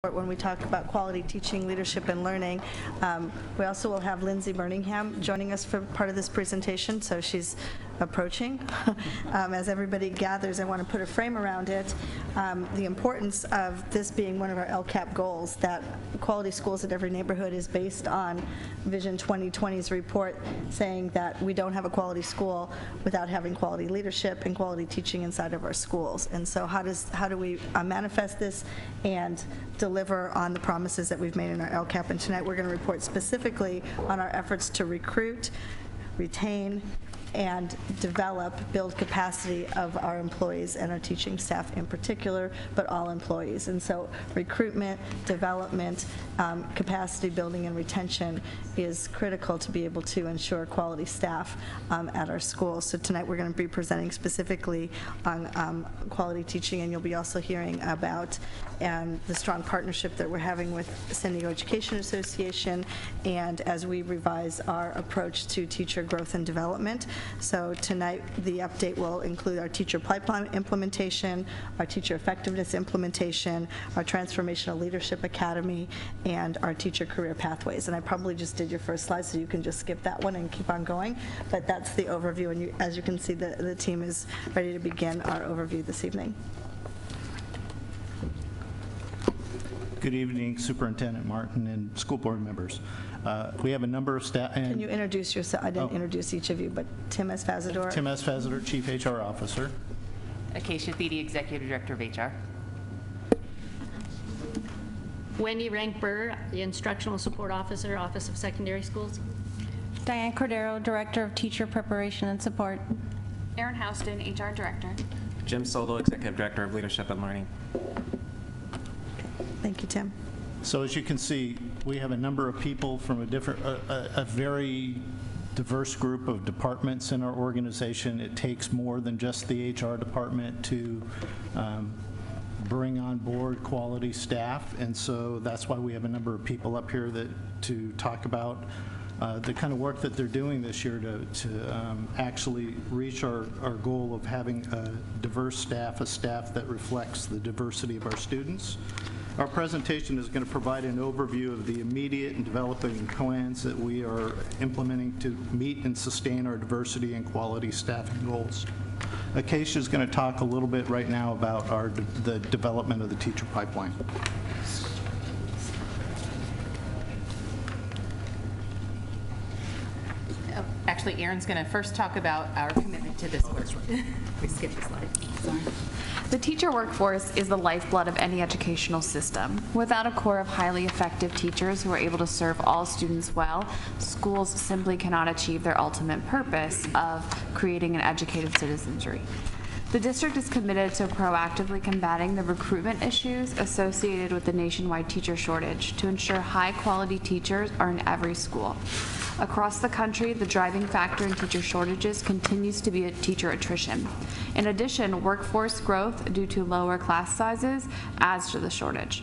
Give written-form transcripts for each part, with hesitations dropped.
when we talk about quality teaching, leadership, and learning. We also will have Lindsay Birmingham joining us for part of this presentation, so she's approaching. As everybody gathers, I want to put a frame around it. The importance of this being one of our LCAP goals, that quality schools in every neighborhood, is based on Vision 2020's report saying that we don't have a quality school without having quality leadership and quality teaching inside of our schools. And so how do we manifest this and deliver on the promises that we've made in our LCAP? And tonight we're going to report specifically on our efforts to recruit, retain, and build capacity of our employees and our teaching staff in particular, but all employees. And so recruitment, development, capacity building, and retention is critical to be able to ensure quality staff at our schools. So tonight we're going to be presenting specifically on quality teaching, and you'll be also hearing about the strong partnership that we're having with San Diego Education Association, and as we revise our approach to teacher growth and development. So tonight the update will include our teacher pipeline implementation, our teacher effectiveness implementation, our transformational leadership academy, and our teacher career pathways. And I probably just did your first slide, so you can just skip that one and keep on going, but that's the overview, and as you can see, the team is ready to begin our overview this evening. Good evening, Superintendent Martin and school board members. We have a number of staff. Can you introduce yourself? I didn't introduce each of you, but Tim S. Fazador. Tim S. Fazador, Chief HR Officer. Acacia Thede, Executive Director of HR. Wendy Rank-Burr, the Instructional Support Officer, Office of Secondary Schools. Diane Cordero, Director of Teacher Preparation and Support. Erin Houston, HR Director. Jim Solo, Executive Director of Leadership and Learning. Thank you, Tim. So as you can see, we have a number of people from a very diverse group of departments in our organization. It takes more than just the HR department to bring on board quality staff, and so that's why we have a number of people up here to talk about the kind of work that they're doing this year to actually reach our goal of having a diverse staff, a staff that reflects the diversity of our students. Our presentation is going to provide an overview of the immediate and developing plans that we are implementing to meet and sustain our diversity and quality staffing goals. Acacia is going to talk a little bit right now about the development of the teacher pipeline. Actually, Erin's going to first talk about our commitment to this work. We skipped the slide. Sorry. The teacher workforce is the lifeblood of any educational system. Without a core of highly effective teachers who are able to serve all students well, schools simply cannot achieve their ultimate purpose of creating an educated citizenry. The district is committed to proactively combating the recruitment issues associated with the nationwide teacher shortage to ensure high-quality teachers are in every school. Across the country, the driving factor in teacher shortages continues to be teacher attrition. In addition, workforce growth due to lower class sizes adds to the shortage.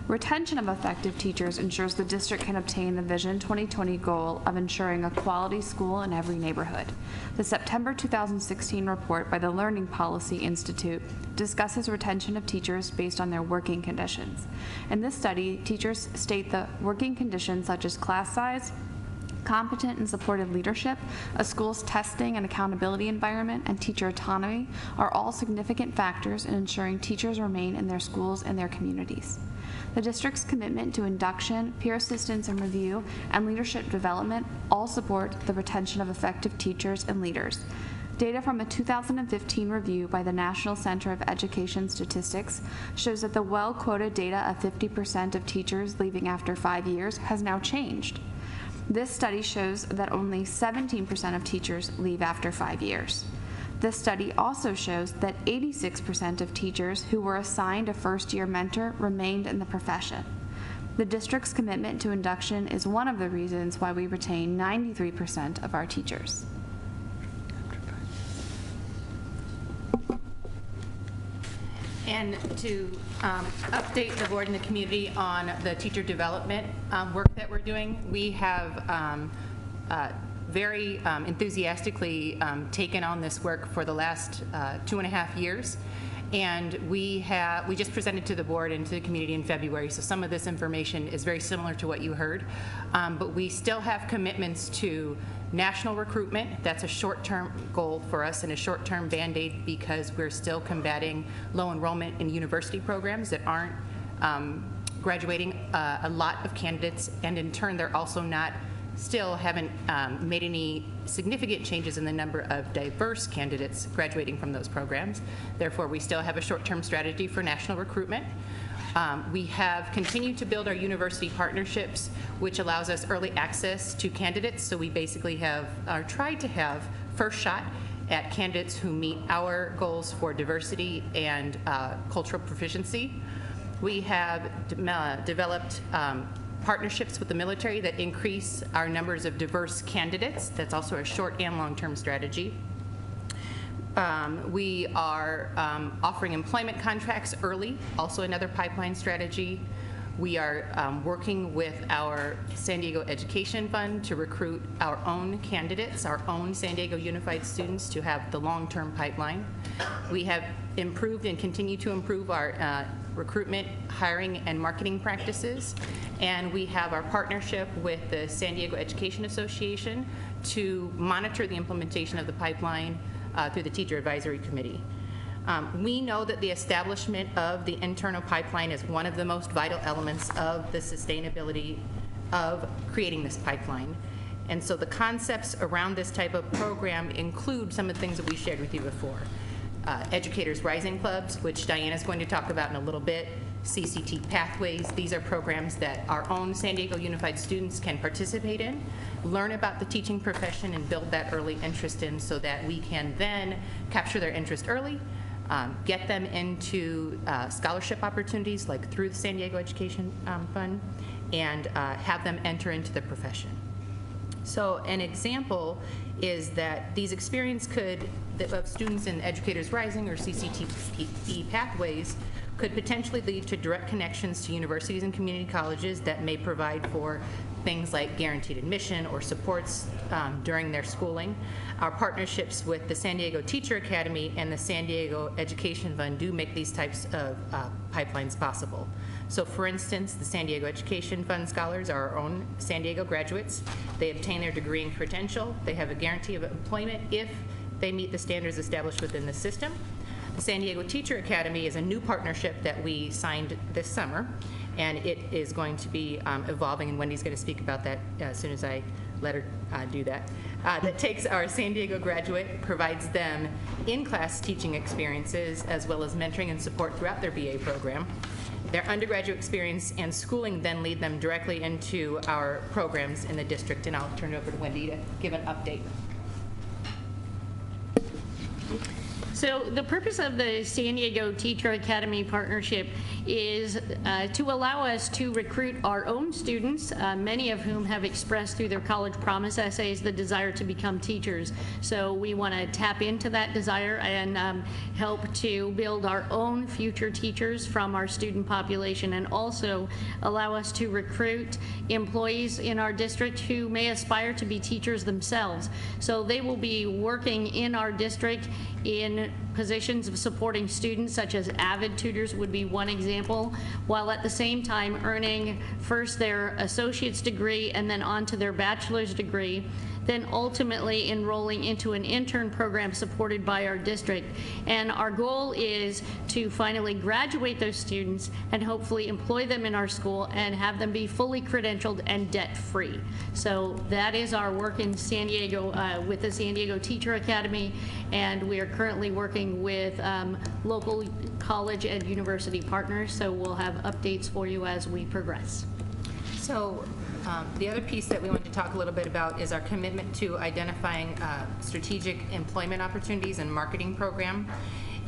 Retention of effective teachers ensures the district can obtain the Vision 2020 goal of ensuring a quality school in every neighborhood. The September 2016 report by the Learning Policy Institute discusses retention of teachers based on their working conditions. In this study, teachers state that working conditions such as class size, competent and supportive leadership, a school's testing and accountability environment, and teacher autonomy are all significant factors in ensuring teachers remain in their schools and their communities. The district's commitment to induction, peer assistance and review, and leadership development all support the retention of effective teachers and leaders. Data from a 2015 review by the National Center of Education Statistics shows that the well-quoted data of 50% of teachers leaving after 5 years has now changed. This study shows that only 17% of teachers leave after 5 years. This study also shows that 86% of teachers who were assigned a first-year mentor remained in the profession. The district's commitment to induction is one of the reasons why we retain 93% of our teachers. And to update the board and the community on the teacher development work that we're doing, we have very enthusiastically taken on this work for the last 2.5 years. And we just presented to the board and to the community in February, so some of this information is very similar to what you heard. But we still have commitments to national recruitment. That's a short-term goal for us and a short-term Band-Aid because we're still combating low enrollment in university programs that aren't graduating a lot of candidates, and in turn they're also still haven't made any significant changes in the number of diverse candidates graduating from those programs. Therefore, we still have a short-term strategy for national recruitment. We have continued to build our university partnerships, which allows us early access to candidates. So we basically have tried to have first shot at candidates who meet our goals for diversity and cultural proficiency. We have developed partnerships with the military that increase our numbers of diverse candidates. That's also a short and long-term strategy. We are offering employment contracts early, also another pipeline strategy. We are working with our San Diego Education Fund to recruit our own candidates, our own San Diego Unified students to have the long-term pipeline. We have improved and continue to improve our recruitment, hiring, and marketing practices. And we have our partnership with the San Diego Education Association to monitor the implementation of the pipeline through the Teacher Advisory Committee. We know that the establishment of the internal pipeline is one of the most vital elements of the sustainability of creating this pipeline. And so the concepts around this type of program include some of the things that we shared with you before. Educators Rising Clubs, which Diana is going to talk about in a little bit, CCT Pathways. These are programs that our own San Diego Unified students can participate in, learn about the teaching profession, and build that early interest in so that we can then capture their interest early, get them into scholarship opportunities like through the San Diego Education Fund, and have them enter into the profession. So an example is that these experiences of students in Educators Rising or CCTP Pathways could potentially lead to direct connections to universities and community colleges that may provide for things like guaranteed admission or supports during their schooling. Our partnerships with the San Diego Teacher Academy and the San Diego Education Fund do make these types of pipelines possible. So for instance, the San Diego Education Fund scholars are our own San Diego graduates. They obtain their degree and credential. They have a guarantee of employment if they meet the standards established within the system. The San Diego Teacher Academy is a new partnership that we signed this summer, and it is going to be evolving, and Wendy's going to speak about that as soon as I let her do that. That takes our San Diego graduate, provides them in-class teaching experiences as well as mentoring and support throughout their BA program. Their undergraduate experience and schooling then lead them directly into our programs in the district, and I'll turn it over to Wendy to give an update. So the purpose of the San Diego Teacher Academy partnership is to allow us to recruit our own students, many of whom have expressed through their college promise essays the desire to become teachers. So we want to tap into that desire and help to build our own future teachers from our student population, and also allow us to recruit employees in our district who may aspire to be teachers themselves. So they will be working in our district in positions of supporting students, such as avid tutors would be one example, while at the same time earning first their associate's degree and then on to their bachelor's degree, then ultimately enrolling into an intern program supported by our district. And our goal is to finally graduate those students and hopefully employ them in our school and have them be fully credentialed and debt-free. So that is our work in San Diego with the San Diego Teacher Academy, and we are currently working with local college and university partners, so we'll have updates for you as we progress. So the other piece that we want to talk a little bit about is our commitment to identifying strategic employment opportunities and marketing program.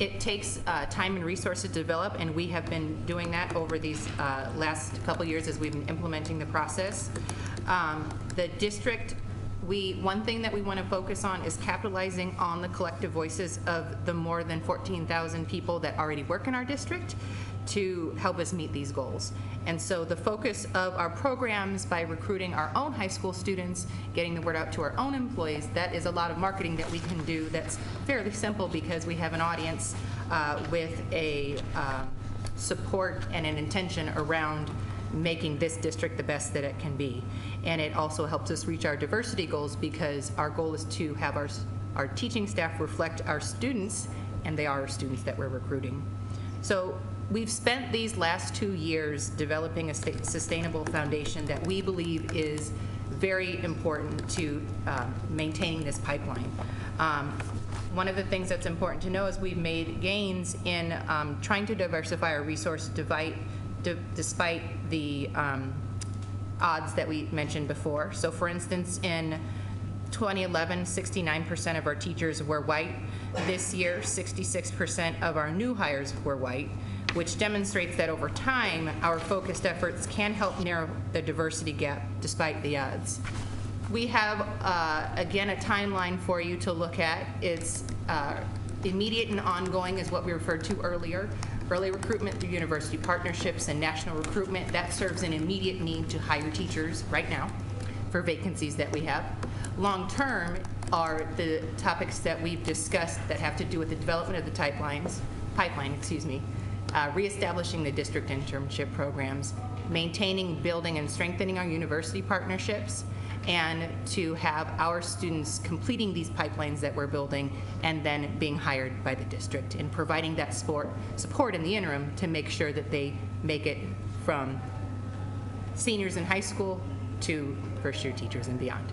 It takes time and resources to develop, and we have been doing that over these last couple years as we've been implementing the process. The district, one thing that we want to focus on is capitalizing on the collective voices of the more than 14,000 people that already work in our district to help us meet these goals. And so the focus of our programs, by recruiting our own high school students, getting the word out to our own employees, that is a lot of marketing that we can do that's fairly simple because we have an audience with a support and an intention around making this district the best that it can be. And it also helps us reach our diversity goals, because our goal is to have our teaching staff reflect our students, and they are our students that we're recruiting. So we've spent these last 2 years developing a sustainable foundation that we believe is very important to maintaining this pipeline. One of the things that's important to know is we've made gains in trying to diversify our resource despite the odds that we mentioned before. So for instance, in 2011, 69% of our teachers were white. This year, 66% of our new hires were white, which demonstrates that over time, our focused efforts can help narrow the diversity gap despite the odds. We have, again, a timeline for you to look at. It's immediate and ongoing is what we referred to earlier. Early recruitment through university partnerships and national recruitment, that serves an immediate need to hire teachers right now for vacancies that we have. Long term are the topics that we've discussed that have to do with the development of the pipeline, reestablishing the district internship programs, maintaining, building, and strengthening our university partnerships, and to have our students completing these pipelines that we're building and then being hired by the district, and providing that support in the interim to make sure that they make it from seniors in high school to first-year teachers and beyond.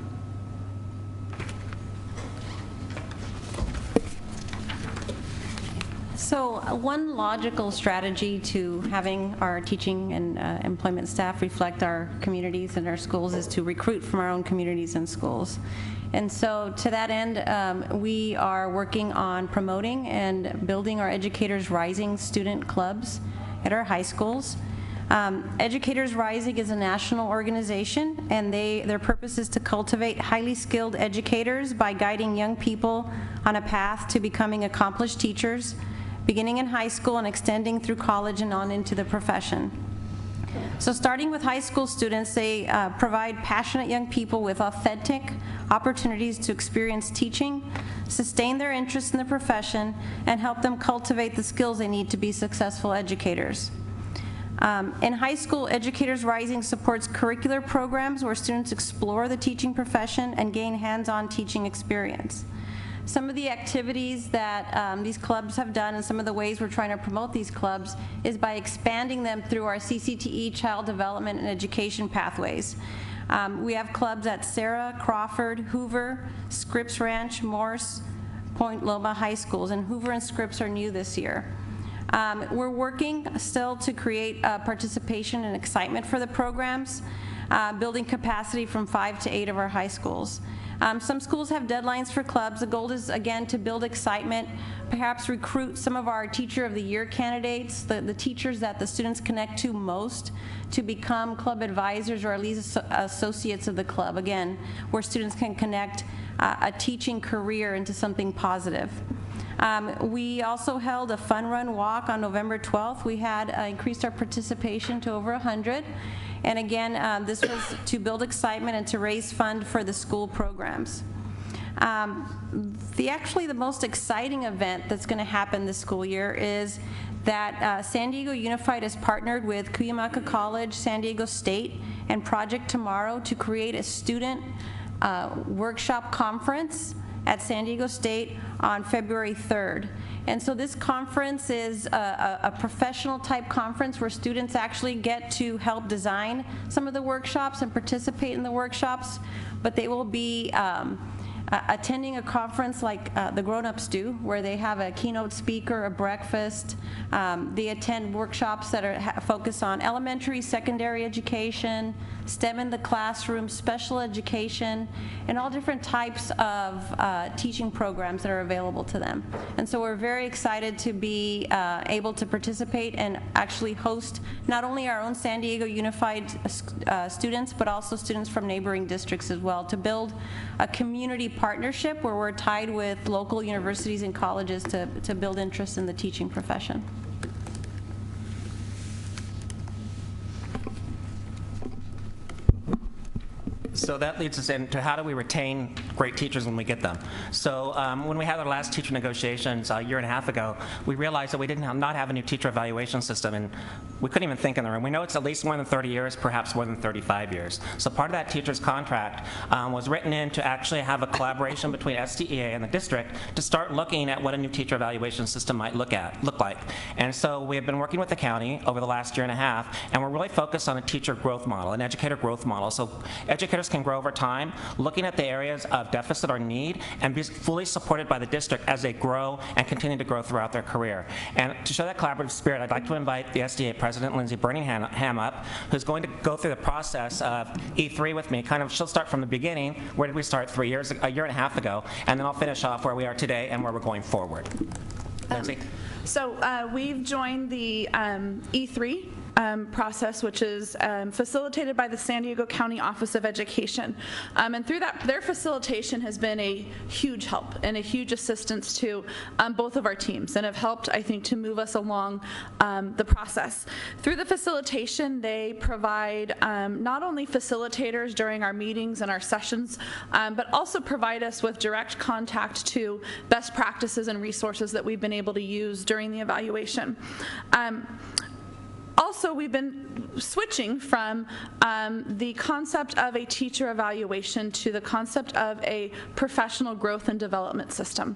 So one logical strategy to having our teaching and employment staff reflect our communities and our schools is to recruit from our own communities and schools. And so to that end, we are working on promoting and building our Educators Rising student clubs at our high schools. Educators Rising is a national organization, and their purpose is to cultivate highly skilled educators by guiding young people on a path to becoming accomplished teachers, beginning in high school and extending through college and on into the profession. So starting with high school students, they provide passionate young people with authentic opportunities to experience teaching, sustain their interest in the profession, and help them cultivate the skills they need to be successful educators. In high school, Educators Rising supports curricular programs where students explore the teaching profession and gain hands-on teaching experience. Some of the activities that these clubs have done and some of the ways we're trying to promote these clubs is by expanding them through our CCTE child development and education pathways. We have clubs at Sarah, Crawford, Hoover, Scripps Ranch, Morse, Point Loma High Schools, and Hoover and Scripps are new this year. We're working still to create participation and excitement for the programs, building capacity from 5 to 8 of our high schools. Some schools have deadlines for clubs. The goal is, again, to build excitement, perhaps recruit some of our Teacher of the Year candidates, the teachers that the students connect to most, to become club advisors or at least associates of the club, again, where students can connect a teaching career into something positive. We also held a fun run walk on November 12th. We had increased our participation to over 100. And again, this was to build excitement and to raise funds for the school programs. Actually, the most exciting event that's going to happen this school year is that San Diego Unified has partnered with Cuyamaca College, San Diego State, and Project Tomorrow to create a student workshop conference at San Diego State on February 3rd. And so this conference is a professional type conference where students actually get to help design some of the workshops and participate in the workshops, but they will be attending a conference like the grown-ups do, where they have a keynote speaker, a breakfast. They attend workshops that are focused on elementary, secondary education, STEM in the classroom, special education, and all different types of teaching programs that are available to them. And so we're very excited to be able to participate and actually host not only our own San Diego Unified students, but also students from neighboring districts as well, to build a community partnership where we're tied with local universities and colleges to build interest in the teaching profession. So that leads us into how do we retain great teachers when we get them. So when we had our last teacher negotiations a year and a half ago, we realized that we did not have a new teacher evaluation system, and we couldn't even think in the room. We know it's at least more than 30 years, perhaps more than 35 years. So part of that teacher's contract was written in to actually have a collaboration between SDEA and the district to start looking at what a new teacher evaluation system might look like. And so we have been working with the county over the last year and a half, and we're really focused on a teacher growth model, an educator growth model. So educators can grow over time, looking at the areas of deficit or need, and be fully supported by the district as they grow and continue to grow throughout their career. And to show that collaborative spirit, I'd like to invite the SDA President, Lindsay Birmingham, up, who's going to go through the process of E3 with me. She'll start from the beginning. Where did we start a year and a half ago? And then I'll finish off where we are today and where we're going forward. Lindsay? So we've joined the E3 process, which is facilitated by the San Diego County Office of Education. And through that, their facilitation has been a huge help and a huge assistance to both of our teams, and have helped, I think, to move us along the process. Through the facilitation, they provide not only facilitators during our meetings and our sessions, but also provide us with direct contact to best practices and resources that we've been able to use during the evaluation. Also, we've been switching from the concept of a teacher evaluation to the concept of a professional growth and development system.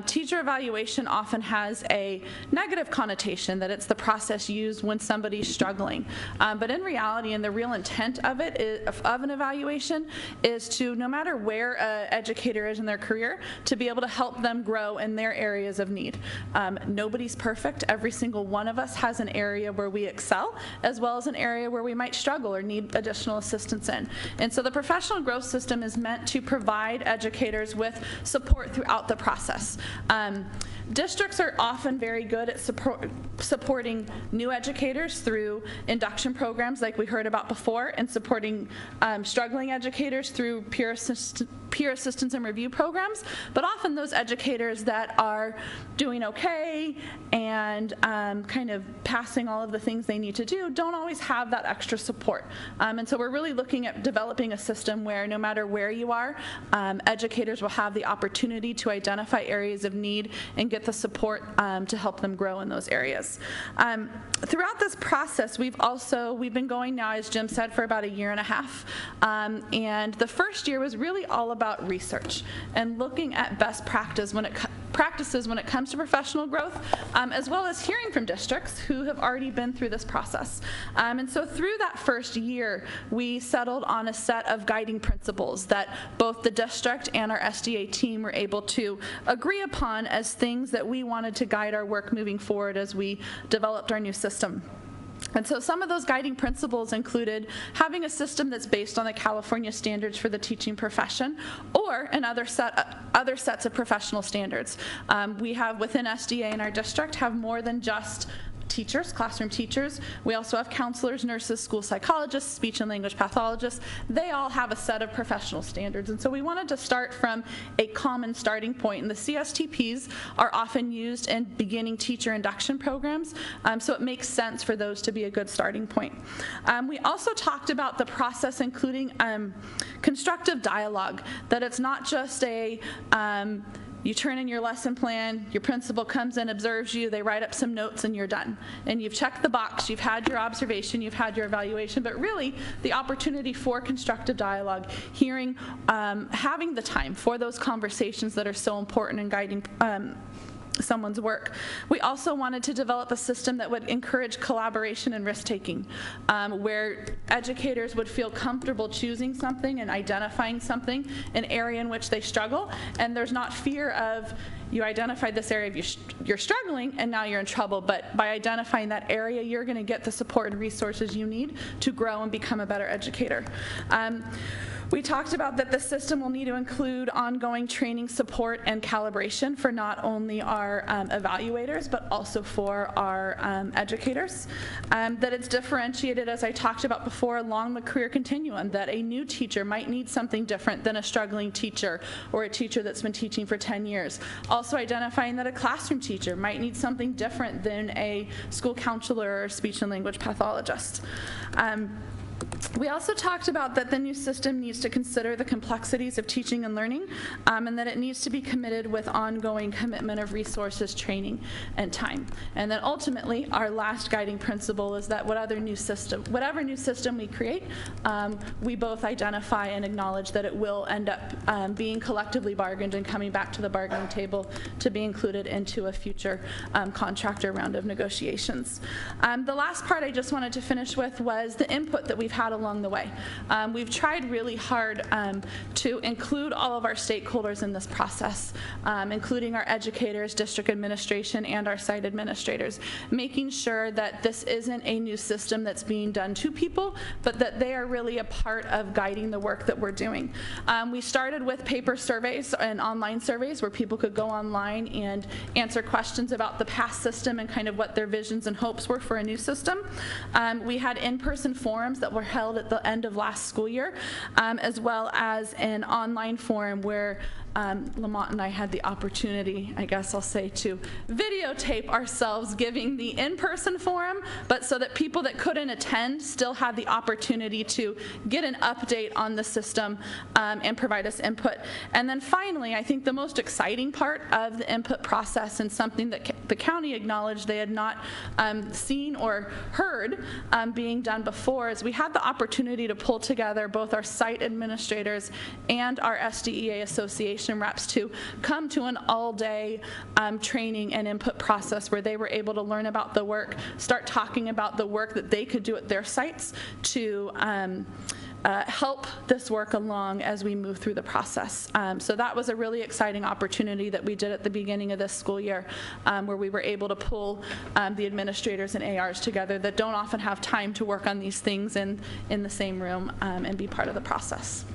Teacher evaluation often has a negative connotation, that it's the process used when somebody's struggling. But in reality, and the real intent of it, of an evaluation, is to, no matter where an educator is in their career, to be able to help them grow in their areas of need. Nobody's perfect. Every single one of us has an area where we excel, as well as an area where we might struggle or need additional assistance in. And so the professional growth system is meant to provide educators with support throughout the process. Districts are often very good at supporting new educators through induction programs like we heard about before, and supporting struggling educators through peer assistance and review programs. But often those educators that are doing okay and kind of passing all of the things they need to do don't always have that extra support. And so we're really looking at developing a system where no matter where you are, educators will have the opportunity to identify areas of need and get the support to help them grow in those areas. Throughout this process, we've been going now, as Jim said, for about a year and a half. And the first year was really all about research and looking at best practices when it comes to professional growth, as well as hearing from districts who have already been through this process. And so through that first year, we settled on a set of guiding principles that both the district and our SDA team were able to agree upon as things that we wanted to guide our work moving forward as we developed our new system. And so some of those guiding principles included having a system that's based on the California standards for the teaching profession, or other sets of professional standards. We have within SDA in our district have more than just teachers, classroom teachers. We also have counselors, nurses, school psychologists, speech and language pathologists. They all have a set of professional standards. And so we wanted to start from a common starting point. And the CSTPs are often used in beginning teacher induction programs. So it makes sense for those to be a good starting point. We also talked about the process, including constructive dialogue, that it's not just a you turn in your lesson plan, your principal comes in, observes you, they write up some notes, and you're done. And you've checked the box, you've had your observation, you've had your evaluation, but really the opportunity for constructive dialogue, hearing, having the time for those conversations that are so important in guiding someone's work. We also wanted to develop a system that would encourage collaboration and risk-taking, where educators would feel comfortable choosing something and identifying something, an area in which they struggle, and there's not fear of you identified this area you're struggling and now you're in trouble, but by identifying that area, you're going to get the support and resources you need to grow and become a better educator. We talked about that the system will need to include ongoing training, support, and calibration for not only our evaluators, but also for our educators. That it's differentiated, as I talked about before, along the career continuum, that a new teacher might need something different than a struggling teacher or a teacher that's been teaching for 10 years. Also identifying that a classroom teacher might need something different than a school counselor or speech and language pathologist. We also talked about that the new system needs to consider the complexities of teaching and learning, and that it needs to be committed with ongoing commitment of resources, training, and time. And then ultimately, our last guiding principle is that whatever new system we create, we both identify and acknowledge that it will end up being collectively bargained and coming back to the bargaining table to be included into a future contractor round of negotiations. The last part I just wanted to finish with was the input that we've had along the way. We've tried really hard to include all of our stakeholders in this process, including our educators, district administration, and our site administrators, making sure that this isn't a new system that's being done to people, but that they are really a part of guiding the work that we're doing. We started with paper surveys and online surveys where people could go online and answer questions about the past system and kind of what their visions and hopes were for a new system. We had in-person forums that were held at the end of last school year, as well as an online forum where Lamont and I had the opportunity, I guess I'll say, to videotape ourselves giving the in-person forum, but so that people that couldn't attend still had the opportunity to get an update on the system and provide us input. And then finally, I think the most exciting part of the input process, and something that the county acknowledged they had not seen or heard being done before, is we had the opportunity to pull together both our site administrators and our SDEA association reps to come to an all-day training and input process where they were able to learn about the work, start talking about the work that they could do at their sites to help this work along as we move through the process. So that was a really exciting opportunity that we did at the beginning of this school year, where we were able to pull the administrators and ARs together that don't often have time to work on these things in the same room and be part of the process.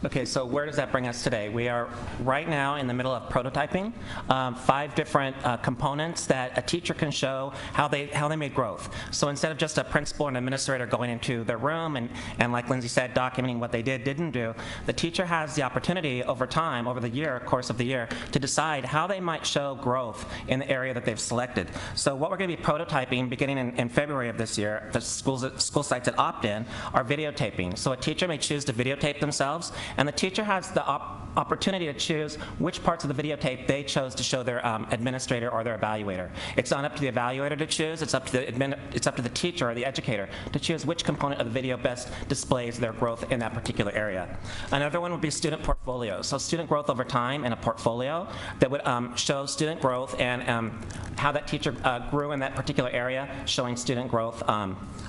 Okay, so where does that bring us today? We are right now in the middle of prototyping 5 different components that a teacher can show how they made growth. So instead of just a principal and administrator going into their room and like Lindsay said, documenting what they didn't do, the teacher has the opportunity over time, over the course of the year, to decide how they might show growth in the area that they've selected. So what we're going to be prototyping beginning in February of this year, the school sites that opt in are videotaping. So a teacher may choose to videotape themselves, and the teacher has the opportunity to choose which parts of the videotape they chose to show their administrator or their evaluator. It's not up to the evaluator to choose, it's up to the teacher or the educator to choose which component of the video best displays their growth in that particular area. Another one would be student portfolios. So student growth over time in a portfolio that would show student growth and how that teacher grew in that particular area, showing student growth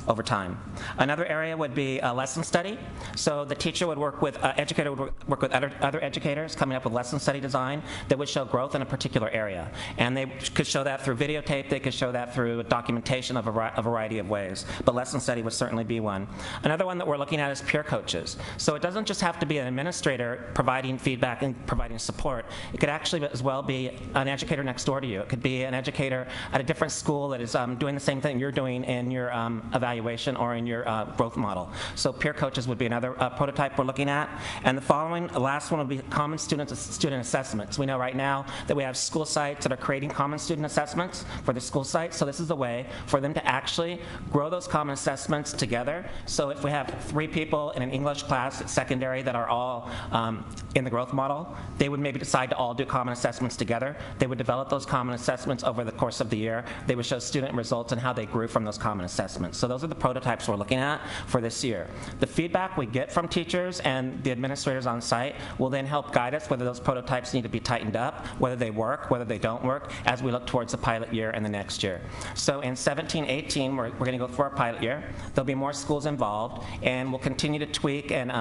over time. Another area would be a lesson study. So the teacher would work with, educator would work with other educators coming up with lesson study design that would show growth in a particular area. And they could show that through videotape, they could show that through documentation of a variety of ways. But lesson study would certainly be one. Another one that we're looking at is peer coaches. So it doesn't just have to be an administrator providing feedback and providing support. It could actually as well be an educator next door to you. It could be an educator at a different school that is doing the same thing you're doing in your evaluation or in your growth model. So peer coaches would be another prototype we're looking at. And the last one would be common student assessments. We know right now that we have school sites that are creating common student assessments for the school sites. So this is a way for them to actually grow those common assessments together. So if we have 3 people in an English class at secondary that are all in the growth model, they would maybe decide to all do common assessments together. They would develop those common assessments over the course of the year. They would show student results and how they grew from those common assessments. So those are the prototypes we're looking at for this year. The feedback we get from teachers and the administrators on site will then help guide us whether those prototypes need to be tightened up, whether they work, whether they don't work, as we look towards the pilot year and the next year. So in 17-18, we're going to go through our pilot year. There'll be more schools involved, and we'll continue to tweak and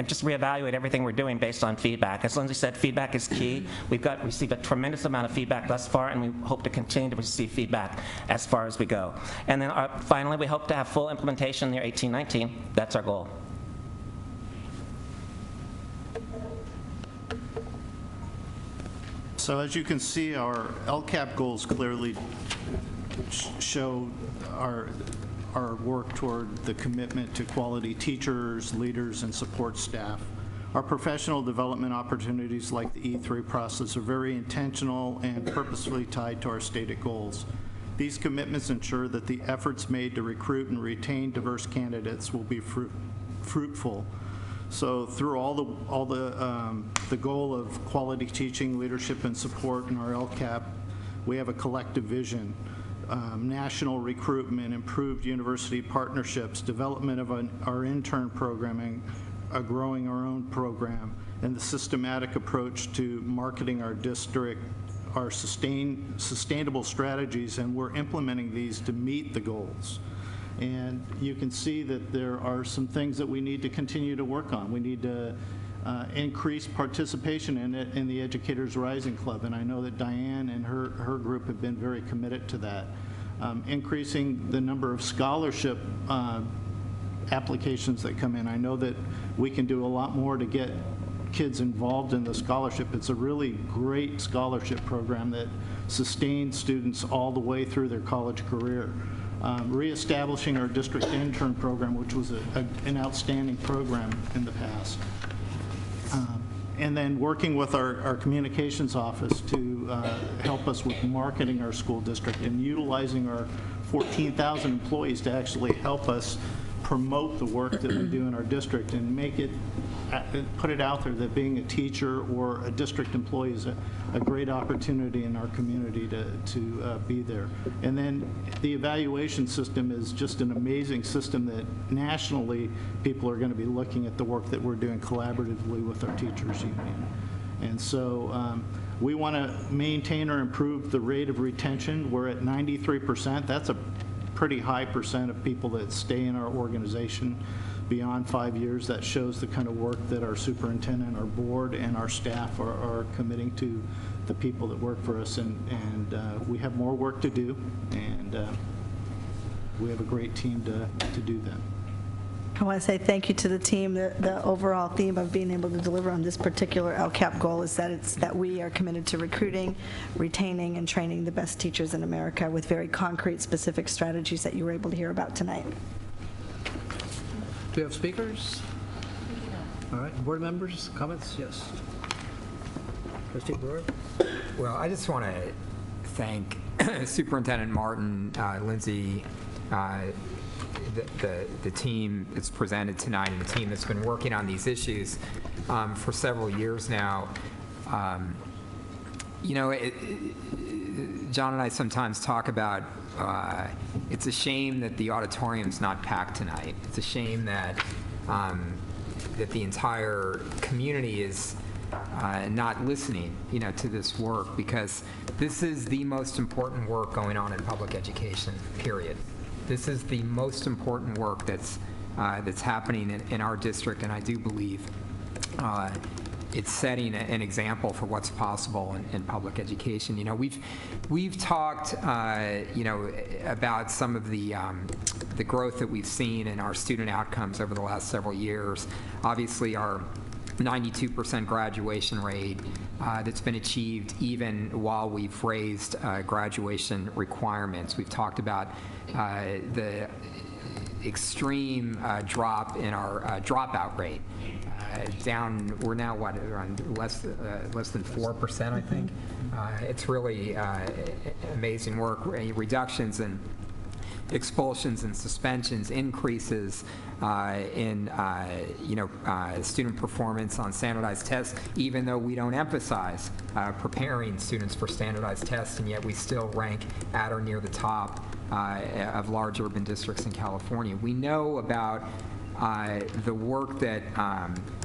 just reevaluate everything we're doing based on feedback. As Lindsay said, feedback is key. We've received a tremendous amount of feedback thus far, and we hope to continue to receive feedback as far as we go. And then finally, we hope to have full implementation in the year 18-19. That's our goal. So as you can see, our LCAP goals clearly show our work toward the commitment to quality teachers, leaders, and support staff. Our professional development opportunities like the E3 process are very intentional and purposefully tied to our stated goals. These commitments ensure that the efforts made to recruit and retain diverse candidates will be fruitful. So through all the goal of quality teaching, leadership, and support in our LCAP, we have a collective vision. National recruitment, improved university partnerships, development of our intern programming, growing our own program, and the systematic approach to marketing our district, our sustainable strategies, and we're implementing these to meet the goals. And you can see that there are some things that we need to continue to work on. We need to increase participation in the Educators Rising Club, and I know that Diane and her group have been very committed to that. Increasing the number of scholarship applications that come in. I know that we can do a lot more to get kids involved in the scholarship. It's a really great scholarship program that sustains students all the way through their college career. Reestablishing our district intern program, which was an outstanding program in the past. And then working with our communications office to help us with marketing our school district and utilizing our 14,000 employees to actually help us promote the work that we do in our district and make it, put it out there that being a teacher or a district employee is a great opportunity in our community to be there. And then the evaluation system is just an amazing system that nationally people are going to be looking at the work that we're doing collaboratively with our teachers union. And so we want to maintain or improve the rate of retention. We're at 93%. That's a pretty high percent of people that stay in our organization beyond 5 years. That shows the kind of work that our superintendent, our board, and our staff are committing to the people that work for us. And we have more work to do, and we have a great team to do that. I want to say thank you to the team. The overall theme of being able to deliver on this particular LCAP goal is that we are committed to recruiting, retaining, and training the best teachers in America with very concrete, specific strategies that you were able to hear about tonight. Do we have speakers? All right, board members, comments? Yes. Trustee Brewer? Well, I just want to thank Superintendent Martin, Lindsay, the team that's presented tonight, and the team that's been working on these issues for several years now. You know, John and I sometimes talk about it's a shame that the auditorium's not packed tonight. It's a shame that that the entire community is not listening, you know, to this work, because this is the most important work going on in public education, period. This is the most important work that's happening in our district, and I do believe it's setting an example for what's possible in public education. You know, we've talked, you know, about some of the growth that we've seen in our student outcomes over the last several years. Obviously, our 92% graduation rate that's been achieved even while we've raised graduation requirements. We've talked about the extreme drop in our dropout rate. Down, we're now what, around less than 4%, I think. It's really amazing work. Reductions in expulsions and suspensions, increases in you know, student performance on standardized tests, even though we don't emphasize preparing students for standardized tests, and yet we still rank at or near the top of large urban districts in California. We know about the work that,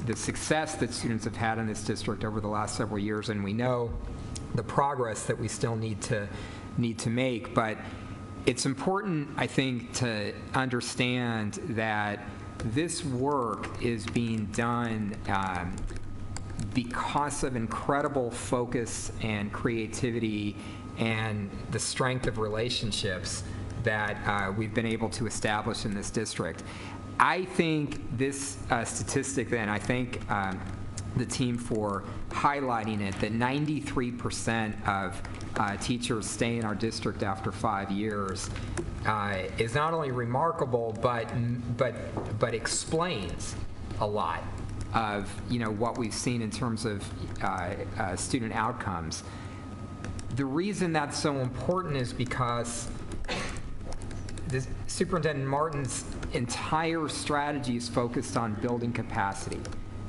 the success that students have had in this district over the last several years, and we know the progress that we still need to make. But it's important, I think, to understand that this work is being done because of incredible focus and creativity and the strength of relationships that we've been able to establish in this district. I think this statistic, then, I thank the team for highlighting it, that 93% of teachers stay in our district after 5 years is not only remarkable, but explains a lot of, you know, what we've seen in terms of student outcomes. The reason that's so important is because Superintendent Martin's entire strategy is focused on building capacity.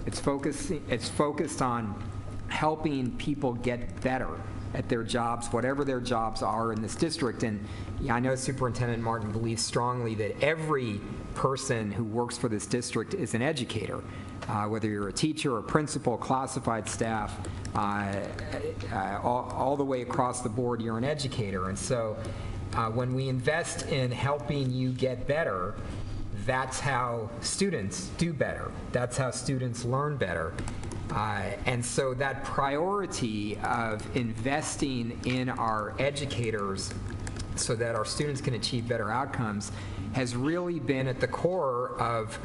It's focused on helping people get better at their jobs, whatever their jobs are in this district. And I know Superintendent Martin believes strongly that every person who works for this district is an educator, whether you're a teacher or principal, classified staff, all the way across the board, you're an educator. And so when we invest in helping you get better, that's how students do better. That's how students learn better. And so that priority of investing in our educators so that our students can achieve better outcomes has really been at the core of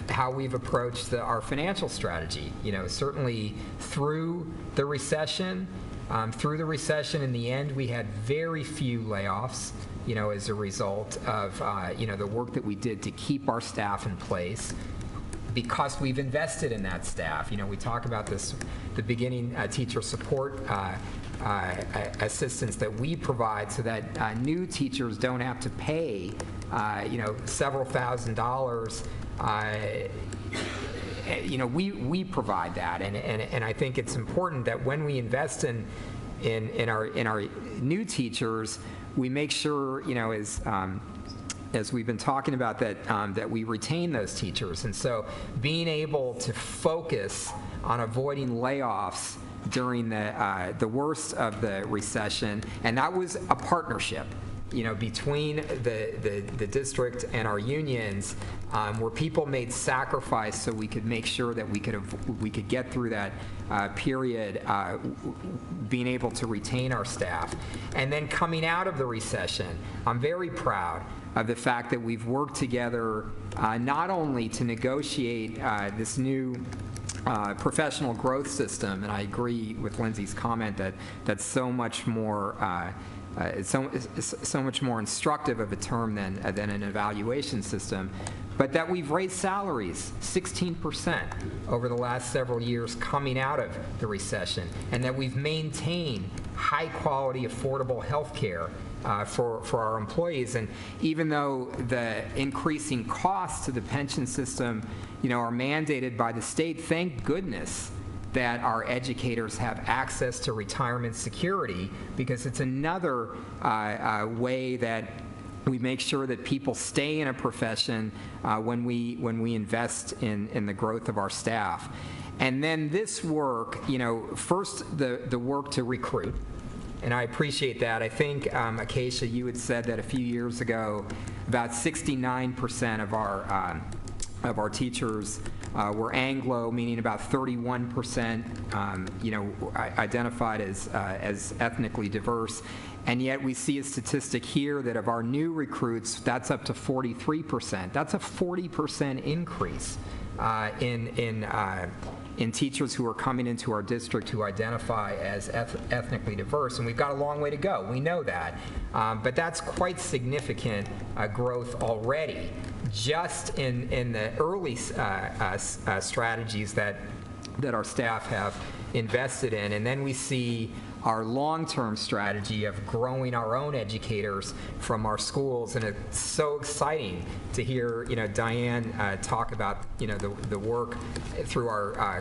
how we've approached our financial strategy. Certainly through the recession. In the end, we had very few layoffs, as a result of, the work that we did to keep our staff in place, because we've invested in that staff. We talk about this, the beginning teacher support assistance that we provide so that new teachers don't have to pay, several $1,000s. We provide that, and I think it's important that when we invest in our new teachers, we make sure, as we've been talking about, that we retain those teachers. And so being able to focus on avoiding layoffs during the worst of the recession, and that was a partnership, between the district and our unions, where people made sacrifice so we could make sure that we could get through that period, being able to retain our staff. And then coming out of the recession, I'm very proud of the fact that we've worked together not only to negotiate this new professional growth system, and I agree with Lindsay's comment that that's so much more it's so much more instructive of a term than an evaluation system, but that we've raised salaries 16% over the last several years coming out of the recession, and that we've maintained high quality, affordable health care for our employees. And even though the increasing costs to the pension system, are mandated by the state, thank goodness that our educators have access to retirement security, because it's another way that we make sure that people stay in a profession when we invest in the growth of our staff. And then this work, first the work to recruit, and I appreciate that. I think, Acacia, you had said that a few years ago, about 69% of our teachers were Anglo, meaning about 31%, identified as ethnically diverse. And yet we see a statistic here that of our new recruits, that's up to 43%. That's a 40% increase in teachers who are coming into our district who identify as ethnically diverse. And we've got a long way to go. We know that. But that's quite significant growth already, just in the early strategies that our staff have invested in. And then we see our long-term strategy of growing our own educators from our schools. And it's so exciting to hear, Diane talk about, the work through our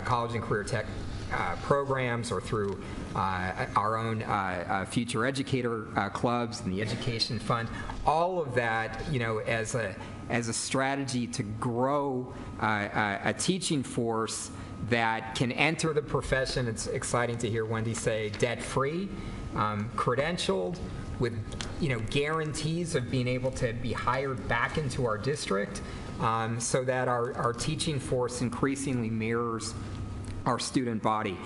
college and career tech programs, or through our own future educator clubs and the education fund. All of that, as a strategy to grow a teaching force that can enter the profession. It's exciting to hear Wendy say debt-free, credentialed, with guarantees of being able to be hired back into our district, so that our teaching force increasingly mirrors our student body.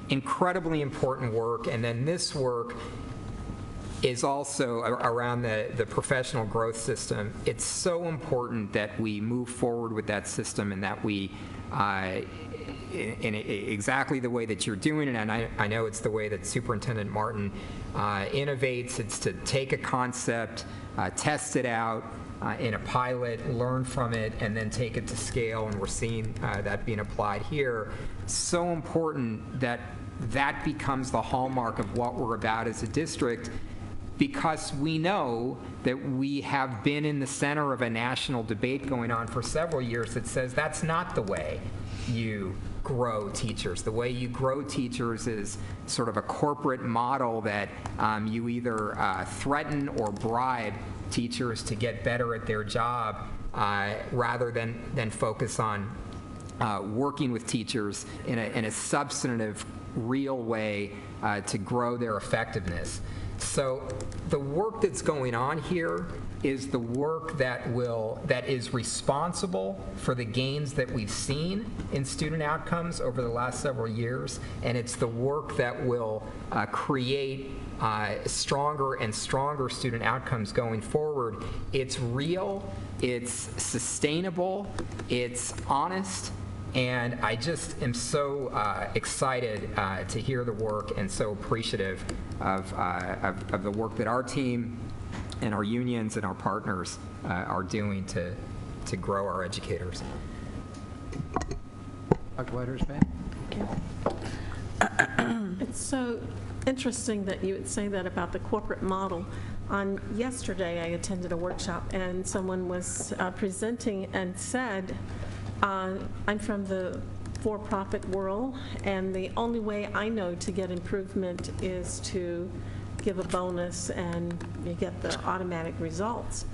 Incredibly important work. And then this work is also around the professional growth system. It's so important that we move forward with that system, and that we in exactly the way that you're doing it, and I know it's the way that Superintendent Martin innovates. It's to take a concept, test it out in a pilot, learn from it, and then take it to scale, and we're seeing that being applied here. So important that that becomes the hallmark of what we're about as a district. because we know that we have been in the center of a national debate going on for several years that says that's not the way you grow teachers. The way you grow teachers is sort of a corporate model that you either threaten or bribe teachers to get better at their job rather than focus on working with teachers in a substantive, real way to grow their effectiveness. So the work that's going on here is the work that is responsible for the gains that we've seen in student outcomes over the last several years, and it's the work that will create stronger and stronger student outcomes going forward. It's real, it's sustainable, it's honest, and I just am so excited to hear the work and so appreciative of the work that our team and our unions and our partners are doing to grow our educators. Dr. Whitehurst. It's so interesting that you would say that about the corporate model. On yesterday, I attended a workshop, and someone was presenting and said, I'm from the for-profit world, and the only way I know to get improvement is to give a bonus and you get the automatic results.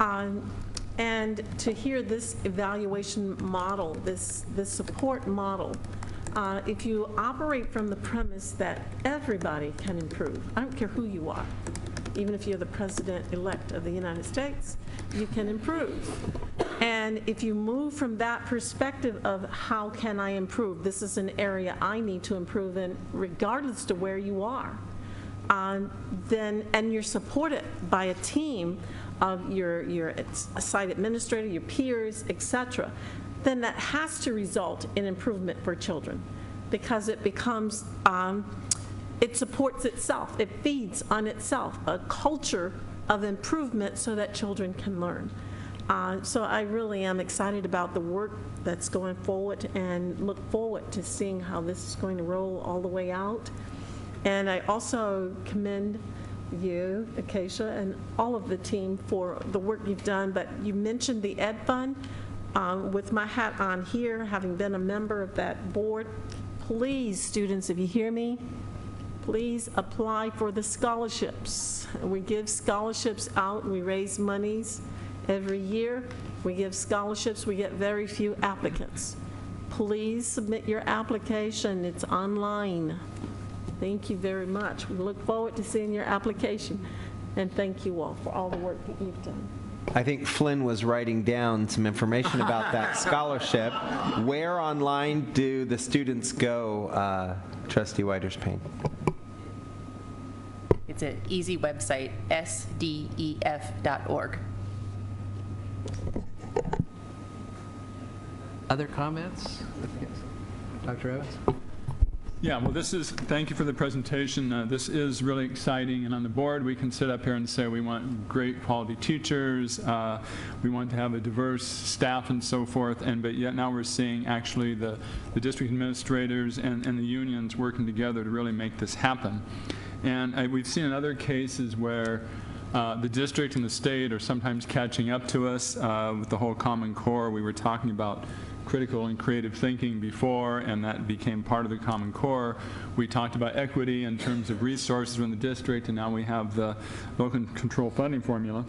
And to hear this evaluation model, this support model, if you operate from the premise that everybody can improve, I don't care who you are, even if you're the president-elect of the United States, you can improve. And if you move from that perspective of how can I improve, this is an area I need to improve in regardless to where you are, then, and you're supported by a team of your site administrator, your peers, etc., then that has to result in improvement for children, because it becomes, it supports itself, it feeds on itself, a culture of improvement so that children can learn. So I really am excited about the work that's going forward and look forward to seeing how this is going to roll all the way out. And I also commend you, Acacia, and all of the team for the work you've done. But you mentioned the Ed Fund. With my hat on here, having been a member of that board, please, students, if you hear me, please apply for the scholarships. We give scholarships out, and we raise monies every year. We give scholarships, we get very few applicants. Please submit your application, it's online. Thank you very much. We look forward to seeing your application, and thank you all for all the work that you've done. I think Flynn was writing down some information about that scholarship. Where online do the students go, Trustee Whitehurst-Payne? It's an easy website, sdef.org. Other comments? Yes. Dr. Evans? Yeah, well, thank you for the presentation. This is really exciting, and on the board we can sit up here and say we want great quality teachers, we want to have a diverse staff and so forth, but yet now we're seeing actually the district administrators and the unions working together to really make this happen. And we've seen in other cases where the district and the state are sometimes catching up to us with the whole Common Core. We were talking about critical and creative thinking before, and that became part of the Common Core. We talked about equity in terms of resources in the district, and now we have the local control funding formula.